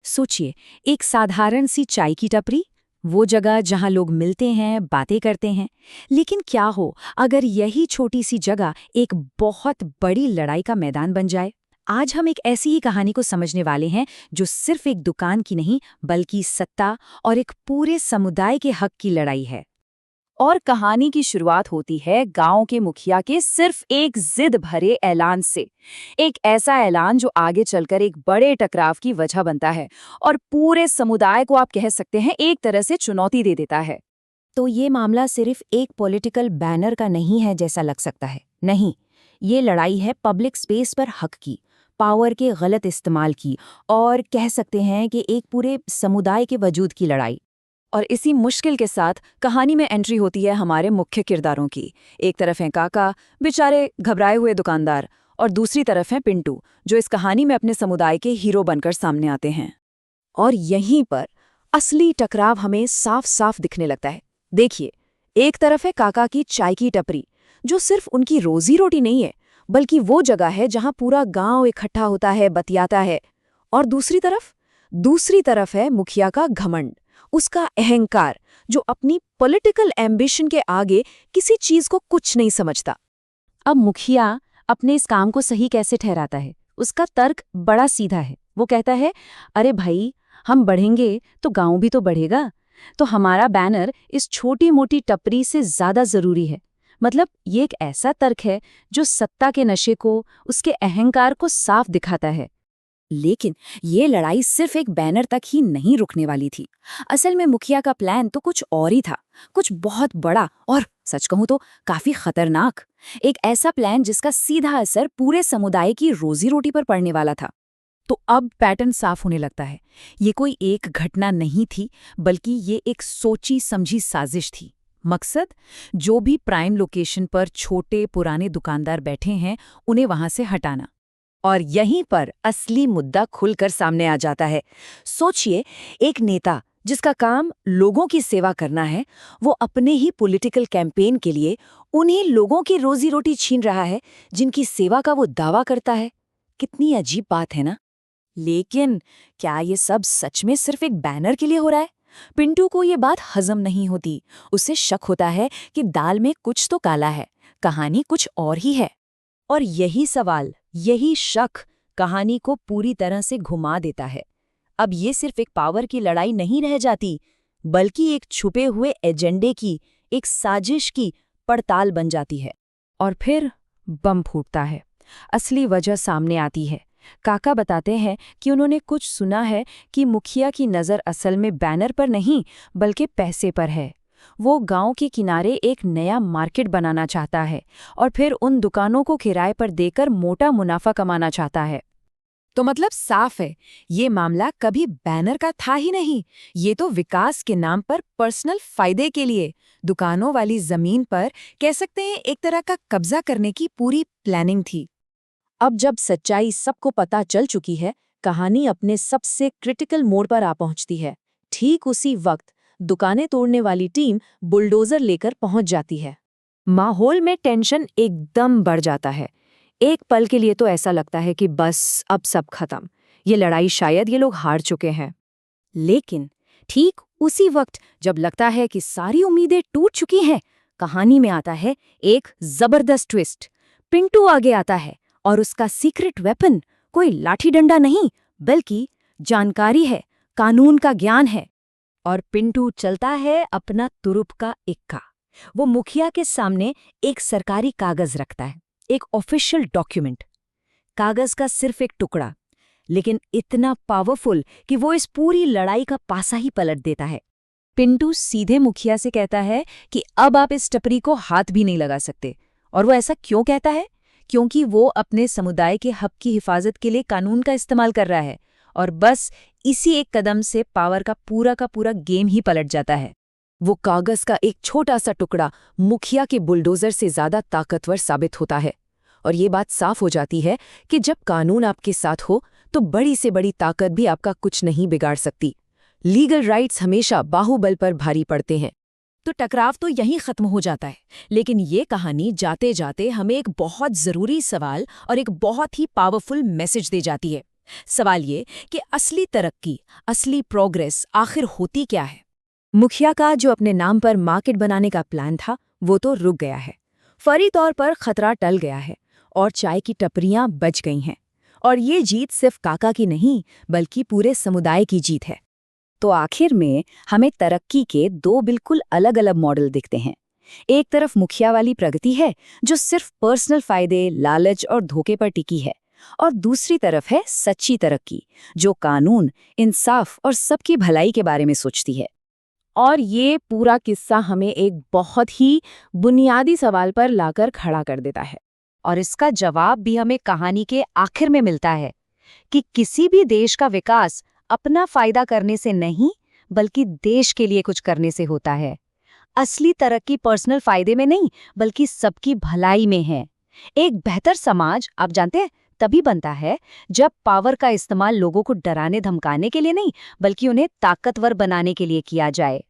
सोचिए, एक साधारण सी चाय की टपरी, वो जगह जहां लोग मिलते हैं, बातें करते हैं। लेकिन क्या हो अगर यही छोटी सी जगह एक बहुत बड़ी लड़ाई का मैदान बन जाए? आज हम एक ऐसी ही कहानी को समझने वाले हैं जो सिर्फ एक दुकान की नहीं, बल्कि सत्ता और एक पूरे समुदाय के हक की लड़ाई है। और कहानी की शुरुआत होती है गांव के मुखिया के सिर्फ एक जिद भरे ऐलान से। एक ऐसा ऐलान जो आगे चलकर एक बड़े टकराव की वजह बनता है और पूरे समुदाय को आप कह सकते हैं एक तरह से चुनौती दे देता है। तो ये मामला सिर्फ एक पॉलिटिकल बैनर का नहीं है जैसा लग सकता है। नहीं, ये लड़ाई है पब्लिक स्पेस पर हक की, पावर के गलत इस्तेमाल की, और कह सकते हैं कि एक पूरे समुदाय के वजूद की लड़ाई। और इसी मुश्किल के साथ कहानी में एंट्री होती है हमारे मुख्य किरदारों की। एक तरफ हैं काका, बेचारे घबराए हुए दुकानदार, और दूसरी तरफ हैं पिंटू, जो इस कहानी में अपने समुदाय के हीरो बनकर सामने आते हैं। और यहीं पर असली टकराव हमें साफ साफ दिखने लगता है। देखिए, एक तरफ है काका की चाय की टपरी, जो सिर्फ उनकी रोजी रोटी नहीं है, बल्कि वो जगह है जहां पूरा गांव इकट्ठा होता है, बतियाता है। और दूसरी तरफ है मुखिया का घमंड, उसका अहंकार, जो अपनी पॉलिटिकल एम्बिशन के आगे किसी चीज को कुछ नहीं समझता। अब मुखिया अपने इस काम को सही कैसे ठहराता है? उसका तर्क बड़ा सीधा है। वो कहता है, अरे भाई, हम बढ़ेंगे तो गांव भी तो बढ़ेगा, तो हमारा बैनर इस छोटी मोटी टपरी से ज्यादा जरूरी है। मतलब ये एक ऐसा तर्क है जो सत्ता के नशे को, उसके अहंकार को साफ दिखाता है। लेकिन ये लड़ाई सिर्फ एक बैनर तक ही नहीं रुकने वाली थी। असल में मुखिया का प्लान तो कुछ और ही था, कुछ बहुत बड़ा और सच कहूं तो काफी खतरनाक। एक ऐसा प्लान जिसका सीधा असर पूरे समुदाय की रोजी रोटी पर पड़ने वाला था। तो अब पैटर्न साफ होने लगता है। ये कोई एक घटना नहीं थी, बल्कि ये एक सोची समझी साजिश थी। मकसद, जो भी प्राइम लोकेशन पर छोटे पुराने दुकानदार बैठे हैं, उन्हें वहां से हटाना। और यहीं पर असली मुद्दा खुलकर सामने आ जाता है। सोचिए, एक नेता जिसका काम लोगों की सेवा करना है, वो अपने ही पॉलिटिकल कैंपेन के लिए उन्हीं लोगों की रोजी रोटी छीन रहा है जिनकी सेवा का वो दावा करता है। कितनी अजीब बात है ना? लेकिन क्या ये सब सच में सिर्फ एक बैनर के लिए हो रहा है? पिंटू को ये बात हजम नहीं होती। उसे शक होता है कि दाल में कुछ तो काला है, कहानी कुछ और ही है। और यही सवाल, यही शक कहानी को पूरी तरह से घुमा देता है। अब ये सिर्फ एक पावर की लड़ाई नहीं रह जाती, बल्कि एक छुपे हुए एजेंडे की, एक साजिश की पड़ताल बन जाती है। और फिर बम फूटता है। असली वजह सामने आती है। काका बताते हैं कि उन्होंने कुछ सुना है कि मुखिया की नज़र असल में बैनर पर नहीं, बल्कि पैसे पर है। वो गांव के किनारे एक नया मार्केट बनाना चाहता है और फिर उन दुकानों को किराए पर देकर मोटा मुनाफा कमाना चाहता है। तो मतलब साफ है, ये मामला कभी बैनर का था ही नहीं। ये तो विकास के नाम पर पर्सनल फायदे के लिए दुकानों वाली जमीन पर, कह सकते हैं, एक तरह का कब्जा करने की पूरी प्लानिंग थी। अब जब सच्चाई सबको पता चल चुकी है, कहानी अपने सबसे क्रिटिकल मोड़ पर आ पहुंचती है। ठीक उसी वक्त दुकानें तोड़ने वाली टीम बुलडोजर लेकर पहुंच जाती है। माहौल में टेंशन एकदम बढ़ जाता है। एक पल के लिए तो ऐसा लगता है कि बस अब सब खत्म, ये लड़ाई शायद ये लोग हार चुके हैं। लेकिन ठीक उसी वक्त जब लगता है कि सारी उम्मीदें टूट चुकी हैं, कहानी में आता है एक जबरदस्त ट्विस्ट। पिंटू आगे आता है और उसका सीक्रेट वेपन कोई लाठी डंडा नहीं, बल्कि जानकारी है, कानून का ज्ञान है। और पिंटू चलता है अपना तुरुप का इक्का। वो मुखिया के सामने एक सरकारी कागज रखता है, एक ऑफिशियल डॉक्यूमेंट। कागज का सिर्फ एक टुकड़ा, लेकिन इतना पावरफुल कि वो इस पूरी लड़ाई का पासा ही पलट देता है। पिंटू सीधे मुखिया से कहता है कि अब आप इस टपरी को हाथ भी नहीं लगा सकते। और वो ऐसा क्यों कहता है? क्योंकि वो अपने समुदाय के हक की हिफाजत के लिए कानून का इस्तेमाल कर रहा है। और बस इसी एक कदम से पावर का पूरा गेम ही पलट जाता है। वो कागज का एक छोटा सा टुकड़ा मुखिया के बुलडोजर से ज्यादा ताकतवर साबित होता है। और ये बात साफ हो जाती है कि जब कानून आपके साथ हो, तो बड़ी से बड़ी ताकत भी आपका कुछ नहीं बिगाड़ सकती। लीगल राइट्स हमेशा बाहुबल पर भारी पड़ते हैं। तो टकराव तो यहीं खत्म हो जाता है। लेकिन ये कहानी जाते जाते हमें एक बहुत जरूरी सवाल और एक बहुत ही पावरफुल मैसेज दे जाती है। सवाल ये कि असली तरक्की, असली प्रोग्रेस आखिर होती क्या है? मुखिया का जो अपने नाम पर मार्केट बनाने का प्लान था, वो तो रुक गया है। फौरी तौर पर खतरा टल गया है और चाय की टपरियां बच गई हैं। और ये जीत सिर्फ काका की नहीं, बल्कि पूरे समुदाय की जीत है। तो आखिर में हमें तरक्की के दो बिल्कुल अलग-अलग मॉडल दिखते हैं। एक तरफ मुखिया वाली प्रगति है, जो सिर्फ पर्सनल फायदे, लालच और धोखे पर टिकी है। और दूसरी तरफ है सच्ची तरक्की, जो कानून, इंसाफ और सबकी भलाई के बारे में सोचती है। और ये पूरा किस्सा हमें एक बहुत ही बुनियादी सवाल पर लाकर खड़ा कर देता है। और इसका जवाब भी हमें कहानी के आखिर में मिलता है कि किसी भी देश का विकास अपना फायदा करने से नहीं, बल्कि देश के लिए कुछ करने से होता है। असली तरक्की पर्सनल फायदे में नहीं, बल्कि सबकी भलाई में है। एक बेहतर समाज, आप जानते हैं, तभी बनता है जब पावर का इस्तेमाल लोगों को डराने धमकाने के लिए नहीं, बल्कि उन्हें ताकतवर बनाने के लिए किया जाए।